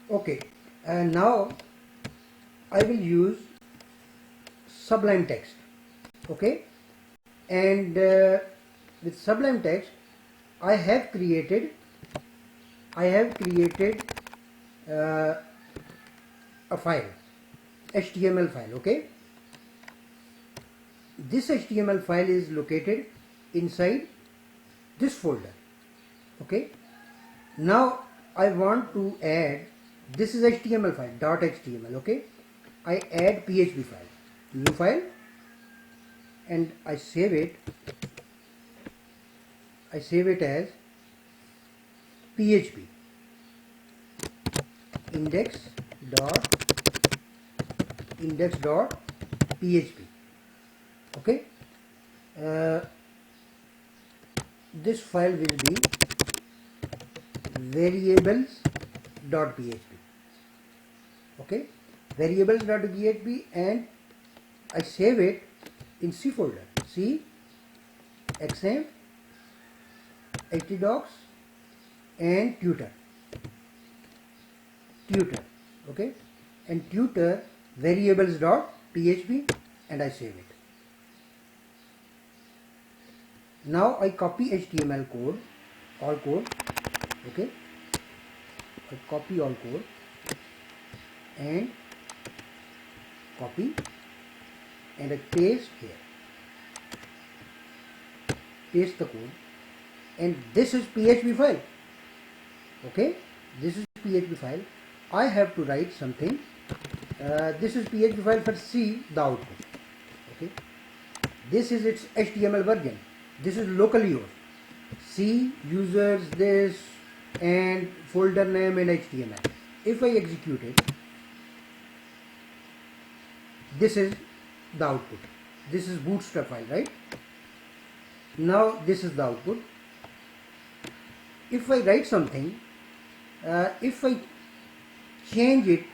Okay, and now I will use Sublime Text. Okay, and with Sublime Text I have created uh, a file, HTML file. Okay, this HTML file is located inside this folder. Okay, now I want to add, this is HTML file, .html. Okay, I add PHP file, new file, and I save it as PHP index.php. Okay, this file will be variables.php. Okay, variables.php, and I save it in C folder, C, XAMPP, htdocs, and tutor. Okay, and tutor variables.php, and I save it. Now I copy HTML code, all code. Okay, I copy all code and copy, and I paste here, paste the code, and this is PHP file. Okay, this is PHP file. I have to write something. This is PHP file for C, the output. Okay, this is its HTML version. This is locally yours. C, users, this, and folder name and HTML. If I execute it, this is the output. This is bootstrap file, right? Now this is the output. If I write something, if I change it,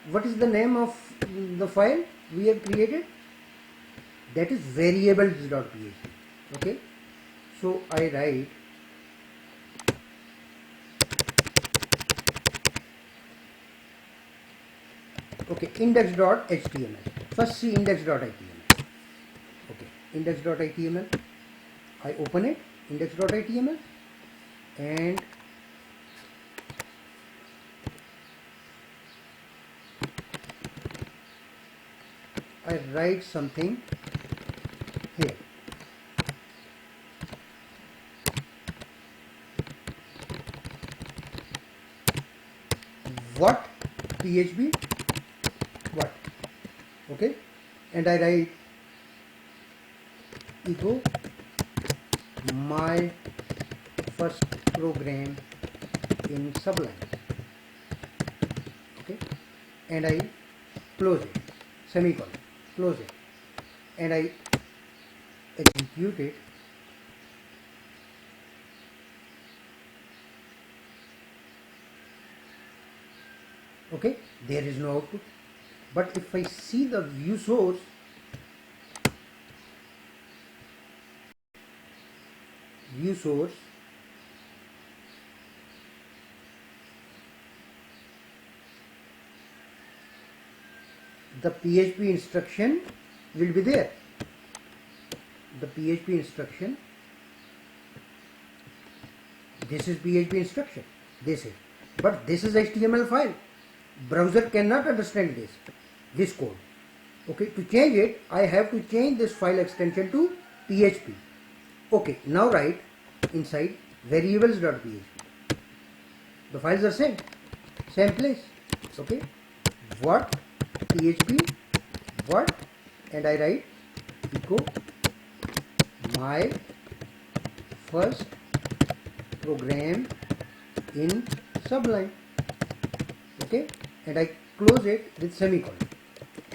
what is the name of the file we have created? That is variables.php. Okay, so I write index.html. First see index.html. Okay, index.html. I open it, index.html, and I write something here. What PHP? What? Okay, and I write echo my first program in Sublime. Okay, and I close it, semicolon, close it, and I execute it. Okay, there is no output. But if I see the view source, the PHP instruction will be there. The PHP instruction, this is PHP instruction, this is, but this is HTML file. Browser cannot understand this code. Okay, to change it, I have to change this file extension to PHP. Okay, now write inside variables.php. The files are same place. Okay, what PHP, what, and I write echo my first program in Sublime. Okay, and I close it with semicolon.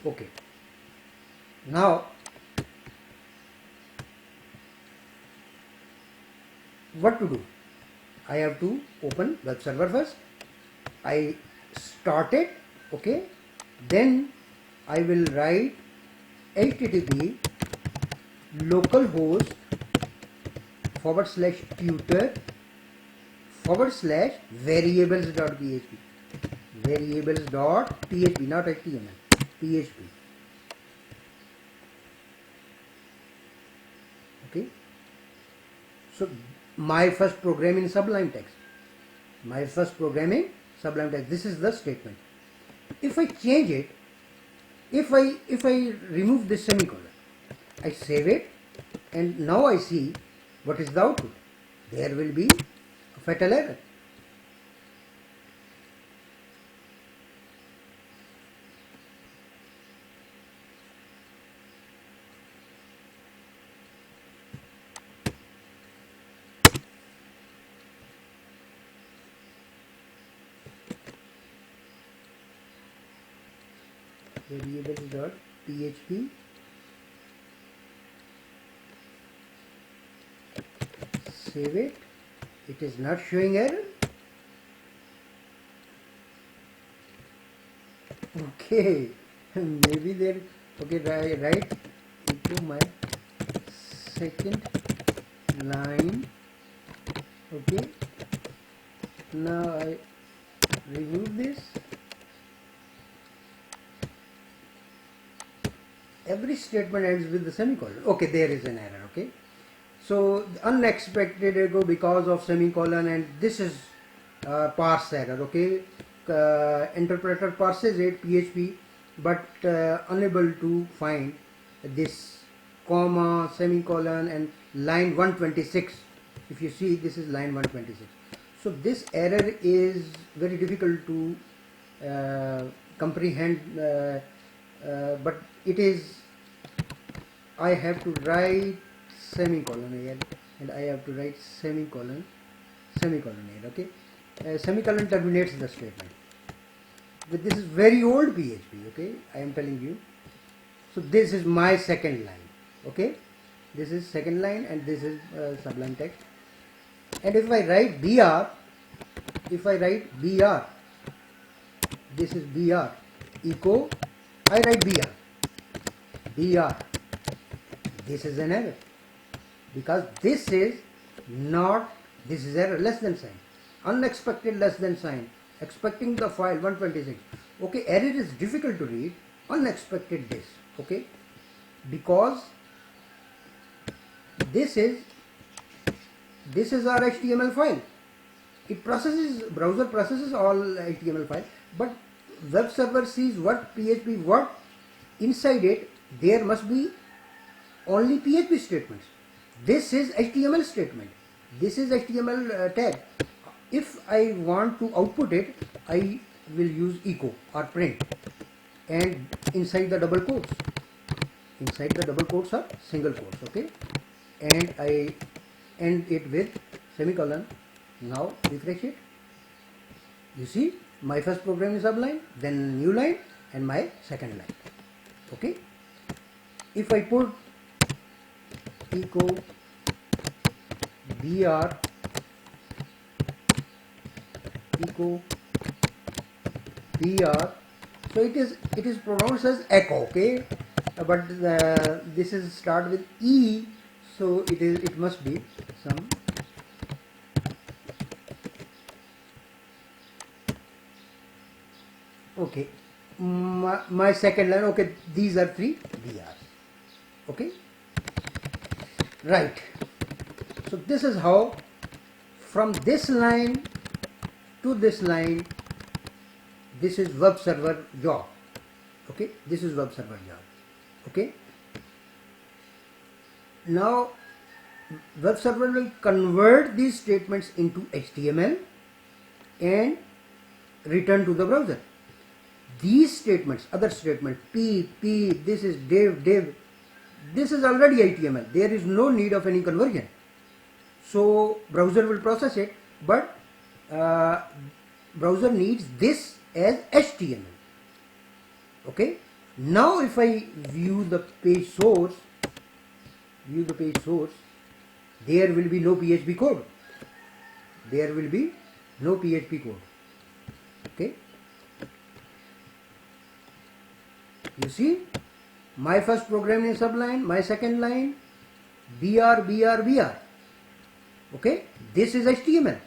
Okay, now what to do? I have to open web server first. I start it. Okay, then I will write http localhost /tutor /variables.php. variables dot php, not html, php. Okay, so my first program in Sublime Text, this is the statement. If I change it, if I remove this semicolon, I save it, and now I see what is the output. There will be a fatal error. Variables.php, save it. It is not showing error. Okay, maybe there. Okay, right into my second line. Okay, now I remove this. Every statement ends with the semicolon. Okay, there is an error. Okay, so unexpected error because of semicolon, and this is parse error. Okay, interpreter parses it PHP, but unable to find this comma, semicolon, and line 126. If you see, this is line 126. So this error is very difficult to comprehend. But it is, I have to write semicolon here, and I have to write semicolon here. Okay, semicolon terminates the statement. But this is very old PHP. Okay, I am telling you. So this is my second line. Okay, this is second line, and this is Sublime Text. And if I write BR, this is BR echo. I write BR. This is an error, because this is error, less than sign, unexpected less than sign, expecting the file 126. Okay, error is difficult to read, unexpected this. Okay, because this is our HTML file. Browser processes all HTML file, but web server sees what PHP, what inside it there must be only PHP statements. This is HTML statement. This is HTML tag. If I want to output it, I will use echo or print, and inside the double quotes are single quotes. Okay, and I end it with semicolon. Now refresh it. You see, my first program is Sublime, then new line, and my second line. Okay, if I put echo br echo br, so it is pronounced as echo. Okay, but this is start with e, so it must be some. Okay, my second line. Okay, these are three BRs. Okay, right. So this is how from this line to this line, this is web server job. Okay, this is web server job. Okay, now web server will convert these statements into HTML and return to the browser. These statements, other statements, p, this is div, this is already HTML. There is no need of any conversion. So browser will process it, but browser needs this as HTML. Okay. Now if I view the page source, there will be no PHP code. Okay. You see, my first program is Sublime, my second line, BR. Okay, this is HTML.